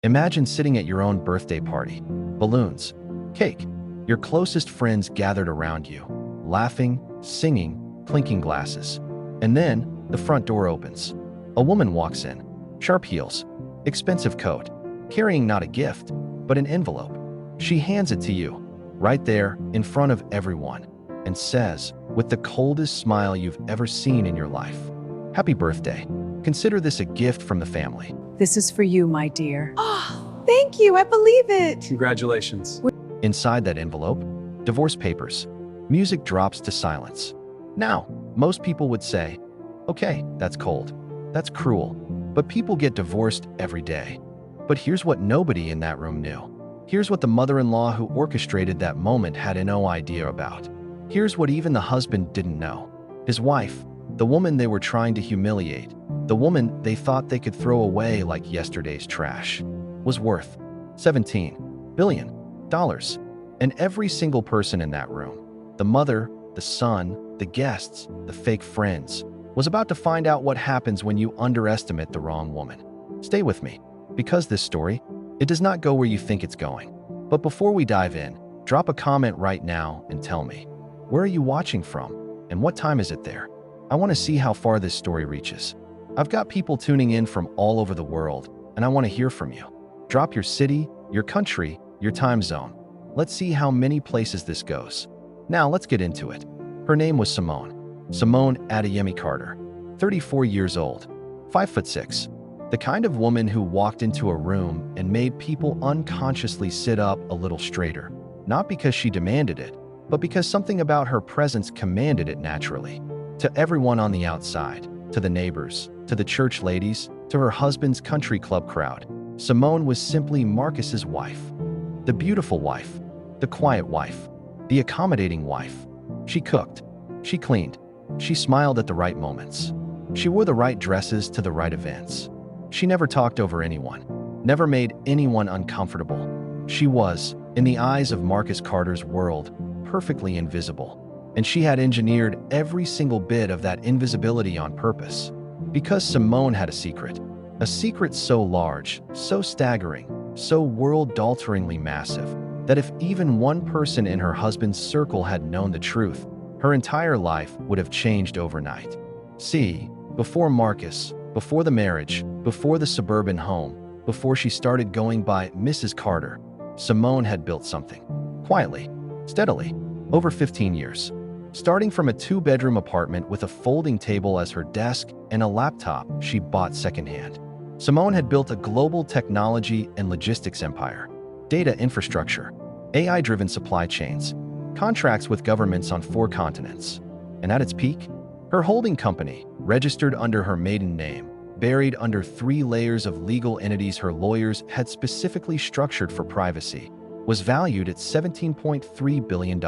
Imagine sitting at your own birthday party. Balloons, cake, your closest friends gathered around you, laughing, singing, clinking glasses. And then the front door opens. A woman walks in, sharp heels, expensive coat, carrying not a gift, but an envelope. She hands it to you, right there in front of everyone, and says, with the coldest smile you've ever seen in your life, "Happy birthday. Consider this a gift from the family." This is for you, my dear. Oh, thank you. I believe it. Congratulations. Inside that envelope, divorce papers. Music drops to silence. Now, most people would say, okay, that's cold. That's cruel. But people get divorced every day. But here's what nobody in that room knew. Here's what the mother-in-law who orchestrated that moment had no idea about. Here's what even the husband didn't know. His wife, the woman they were trying to humiliate, the woman they thought they could throw away like yesterday's trash, was worth $17 billion. And every single person in that room, the mother, the son, the guests, the fake friends, was about to find out what happens when you underestimate the wrong woman. Stay with me, because this story, it does not go where you think it's going. But before we dive in, drop a comment right now and tell me, where are you watching from, and what time is it there? I want to see how far this story reaches. I've got people tuning in from all over the world, and I want to hear from you. Drop your city, your country, your time zone. Let's see how many places this goes. Now let's get into it. Her name was Simone. Simone Adeyemi Carter, 34 years old, 5'6", the kind of woman who walked into a room and made people unconsciously sit up a little straighter, not because she demanded it, but because something about her presence commanded it naturally. To everyone on the outside, to the neighbors, to the church ladies, to her husband's country club crowd, Simone was simply Marcus's wife. The beautiful wife, the quiet wife, the accommodating wife. She cooked, she cleaned, she smiled at the right moments. She wore the right dresses to the right events. She never talked over anyone, never made anyone uncomfortable. She was, in the eyes of Marcus Carter's world, perfectly invisible. And she had engineered every single bit of that invisibility on purpose. Because Simone had a secret so large, so staggering, so world-alteringly massive, that if even one person in her husband's circle had known the truth, her entire life would have changed overnight. See, before Marcus, before the marriage, before the suburban home, before she started going by Mrs. Carter, Simone had built something. Quietly, steadily, over 15 years. Starting from a 2-bedroom apartment with a folding table as her desk and a laptop she bought secondhand, Simone had built a global technology and logistics empire, data infrastructure, AI-driven supply chains, contracts with governments on 4 continents. And at its peak, her holding company, registered under her maiden name, buried under 3 layers of legal entities her lawyers had specifically structured for privacy, was valued at $17.3 billion.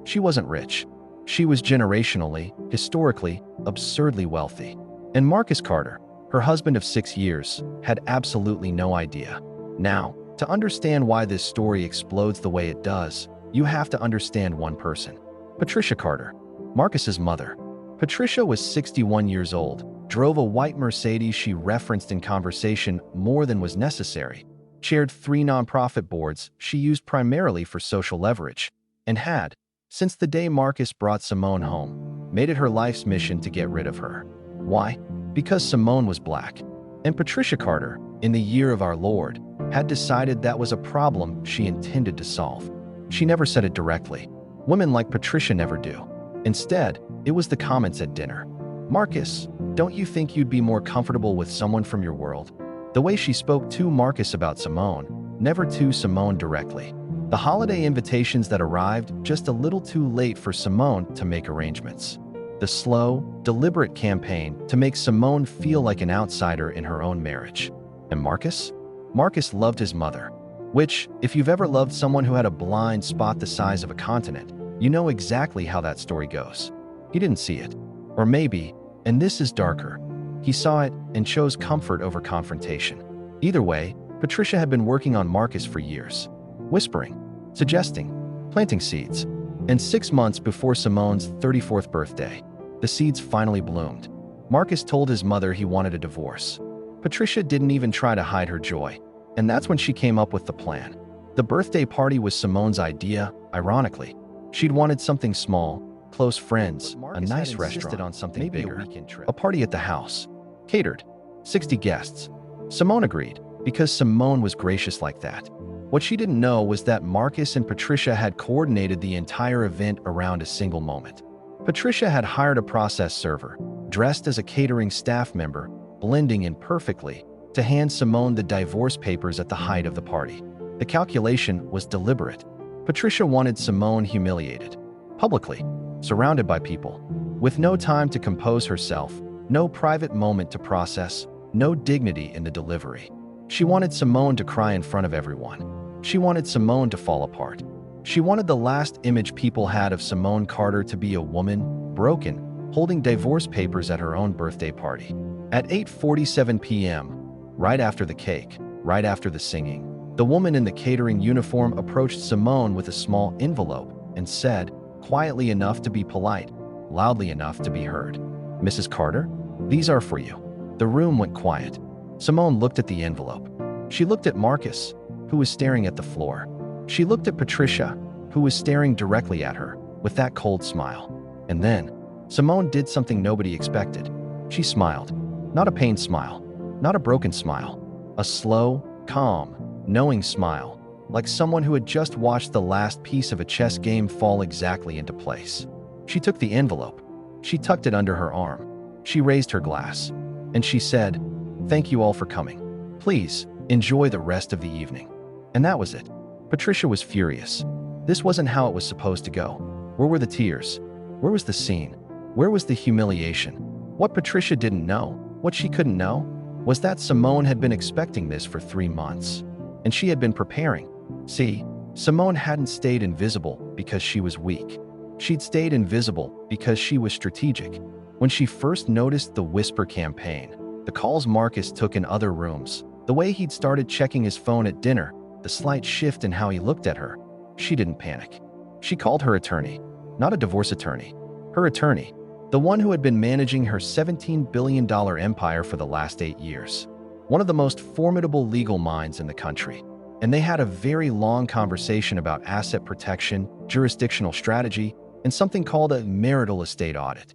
She wasn't rich. She was generationally, historically, absurdly wealthy. And Marcus Carter, her husband of 6 years, had absolutely no idea. Now, to understand why this story explodes the way it does, you have to understand one person. Patricia Carter, Marcus's mother. Patricia was 61 years old, drove a white Mercedes she referenced in conversation more than was necessary, chaired 3 nonprofit boards she used primarily for social leverage, and had, since the day Marcus brought Simone home, made it her life's mission to get rid of her. Why? Because Simone was black. And Patricia Carter, in the year of our Lord, had decided that was a problem she intended to solve. She never said it directly. Women like Patricia never do. Instead, it was the comments at dinner. "Marcus, don't you think you'd be more comfortable with someone from your world?" The way she spoke to Marcus about Simone, never to Simone directly. The holiday invitations that arrived just a little too late for Simone to make arrangements. The slow, deliberate campaign to make Simone feel like an outsider in her own marriage. And Marcus? Marcus loved his mother, which, if you've ever loved someone who had a blind spot the size of a continent, you know exactly how that story goes. He didn't see it. Or maybe, and this is darker, he saw it and chose comfort over confrontation. Either way, Patricia had been working on Marcus for years, whispering, suggesting, planting seeds. And 6 months before Simone's 34th birthday, the seeds finally bloomed. Marcus told his mother he wanted a divorce. Patricia didn't even try to hide her joy. And that's when she came up with the plan. The birthday party was Simone's idea, ironically. She'd wanted something small, close friends, a nice restaurant, on something maybe bigger, a party at the house. Catered. 60 guests. Simone agreed, because Simone was gracious like that. What she didn't know was that Marcus and Patricia had coordinated the entire event around a single moment. Patricia had hired a process server, dressed as a catering staff member, blending in perfectly, to hand Simone the divorce papers at the height of the party. The calculation was deliberate. Patricia wanted Simone humiliated, publicly, surrounded by people, with no time to compose herself, no private moment to process, no dignity in the delivery. She wanted Simone to cry in front of everyone. She wanted Simone to fall apart. She wanted the last image people had of Simone Carter to be a woman, broken, holding divorce papers at her own birthday party. At 8:47 p.m., right after the cake, right after the singing, the woman in the catering uniform approached Simone with a small envelope and said, quietly enough to be polite, loudly enough to be heard, "Mrs. Carter, these are for you." The room went quiet. Simone looked at the envelope. She looked at Marcus, who was staring at the floor. She looked at Patricia, who was staring directly at her, with that cold smile. And then, Simone did something nobody expected. She smiled. Not a pained smile, not a broken smile. A slow, calm, knowing smile, like someone who had just watched the last piece of a chess game fall exactly into place. She took the envelope. She tucked it under her arm. She raised her glass. And she said, "Thank you all for coming. Please, enjoy the rest of the evening." And that was it. Patricia was furious. This wasn't how it was supposed to go. Where were the tears? Where was the scene? Where was the humiliation? What Patricia didn't know, what she couldn't know, was that Simone had been expecting this for 3 months. And she had been preparing. See, Simone hadn't stayed invisible because she was weak. She'd stayed invisible because she was strategic. When she first noticed the whisper campaign, the calls Marcus took in other rooms, the way he'd started checking his phone at dinner, the slight shift in how he looked at her, she didn't panic. She called her attorney, not a divorce attorney, her attorney, the one who had been managing her $17 billion empire for the last 8 years, one of the most formidable legal minds in the country. And they had a very long conversation about asset protection, jurisdictional strategy, and something called a marital estate audit.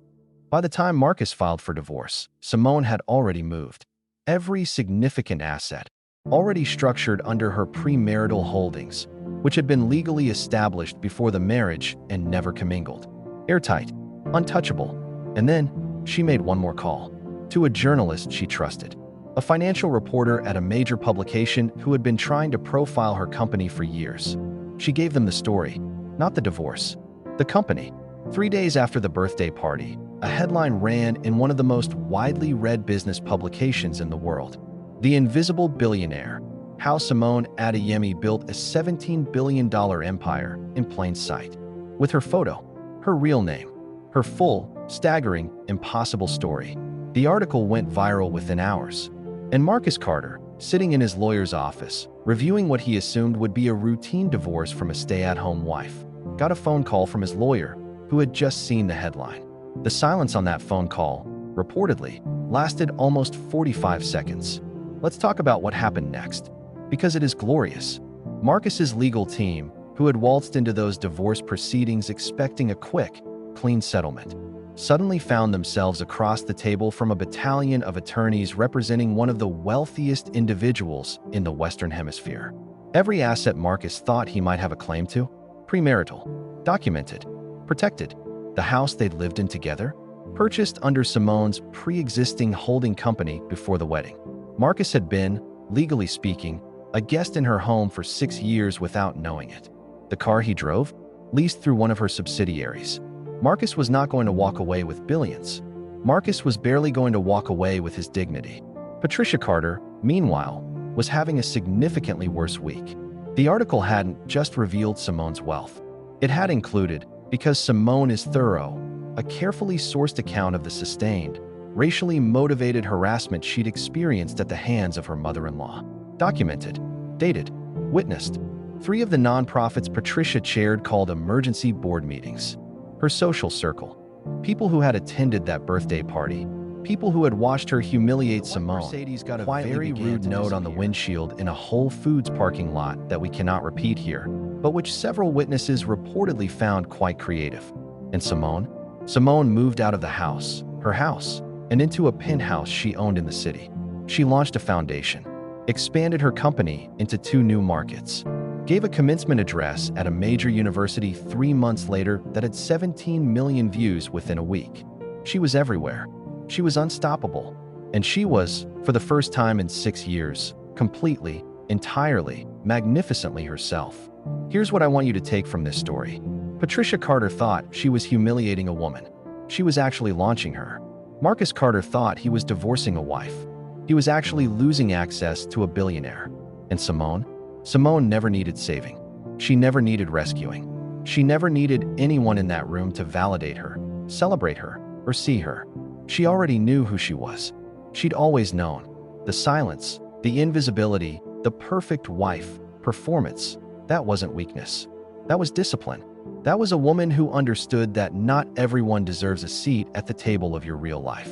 By the time Marcus filed for divorce, Simone had already moved. Every significant asset, already structured under her premarital holdings, which had been legally established before the marriage and never commingled. Airtight, untouchable. And then, she made one more call. To a journalist she trusted. A financial reporter at a major publication who had been trying to profile her company for years. She gave them the story, not the divorce. The company. 3 days after the birthday party, a headline ran in one of the most widely read business publications in the world. The Invisible Billionaire, How Simone Adeyemi Built a $17 billion empire in plain sight. With her photo, her real name, her full, staggering, impossible story. The article went viral within hours. And Marcus Carter, sitting in his lawyer's office, reviewing what he assumed would be a routine divorce from a stay-at-home wife, got a phone call from his lawyer, who had just seen the headline. The silence on that phone call, reportedly, lasted almost 45 seconds. Let's talk about what happened next, because it is glorious. Marcus's legal team, who had waltzed into those divorce proceedings expecting a quick, clean settlement, suddenly found themselves across the table from a battalion of attorneys representing one of the wealthiest individuals in the Western Hemisphere. Every asset Marcus thought he might have a claim to, premarital, documented, protected. The house they'd lived in together, purchased under Simone's pre-existing holding company before the wedding. Marcus had been, legally speaking, a guest in her home for 6 years without knowing it. The car he drove, leased through one of her subsidiaries. Marcus was not going to walk away with billions. Marcus was barely going to walk away with his dignity. Patricia Carter, meanwhile, was having a significantly worse week. The article hadn't just revealed Simone's wealth. It had included, because Simone is thorough, a carefully sourced account of the sustained, racially motivated harassment she'd experienced at the hands of her mother-in-law. Documented, dated, witnessed. 3 of the nonprofits Patricia chaired called emergency board meetings. Her social circle, people who had attended that birthday party, People who had watched her humiliate Simone Mercedes got a very rude note on the windshield in a Whole Foods parking lot that we cannot repeat here, but which several witnesses reportedly found quite creative. And Simone moved out of her house, and into a penthouse she owned in the city. She launched a foundation, expanded her company into 2 new markets, gave a commencement address at a major university 3 months later that had 17 million views within a week. She was everywhere. She was unstoppable. And she was, for the first time in 6 years, completely, entirely, magnificently herself. Here's what I want you to take from this story. Patricia Carter thought she was humiliating a woman. She was actually launching her. Marcus Carter thought he was divorcing a wife. He was actually losing access to a billionaire. And Simone never needed saving. She never needed rescuing. She never needed anyone in that room to validate her, celebrate her, or see her. She already knew who she was. She'd always known. The silence, the invisibility, the perfect wife, performance, that wasn't weakness. That was discipline. That was a woman who understood that not everyone deserves a seat at the table of your real life.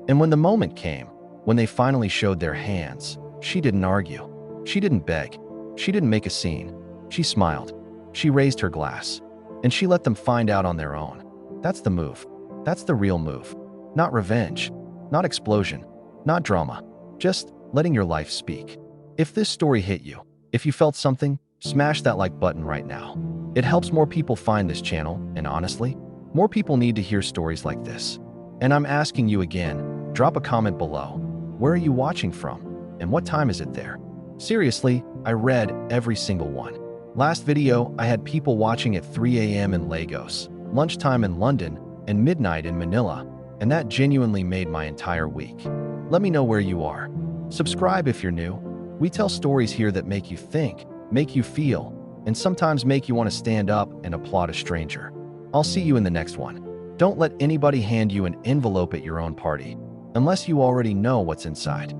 And when the moment came, when they finally showed their hands, she didn't argue. She didn't beg. She didn't make a scene. She smiled. She raised her glass. And she let them find out on their own. That's the move. That's the real move. Not revenge. Not explosion. Not drama. Just letting your life speak. If this story hit you, if you felt something, smash that like button right now. It helps more people find this channel, and honestly, more people need to hear stories like this. And I'm asking you again, drop a comment below. Where are you watching from? And what time is it there? Seriously, I read every single one. Last video, I had people watching at 3 a.m. in Lagos, lunchtime in London, and midnight in Manila, and that genuinely made my entire week. Let me know where you are. Subscribe if you're new. We tell stories here that make you think, make you feel, and sometimes make you want to stand up and applaud a stranger. I'll see you in the next one. Don't let anybody hand you an envelope at your own party, unless you already know what's inside.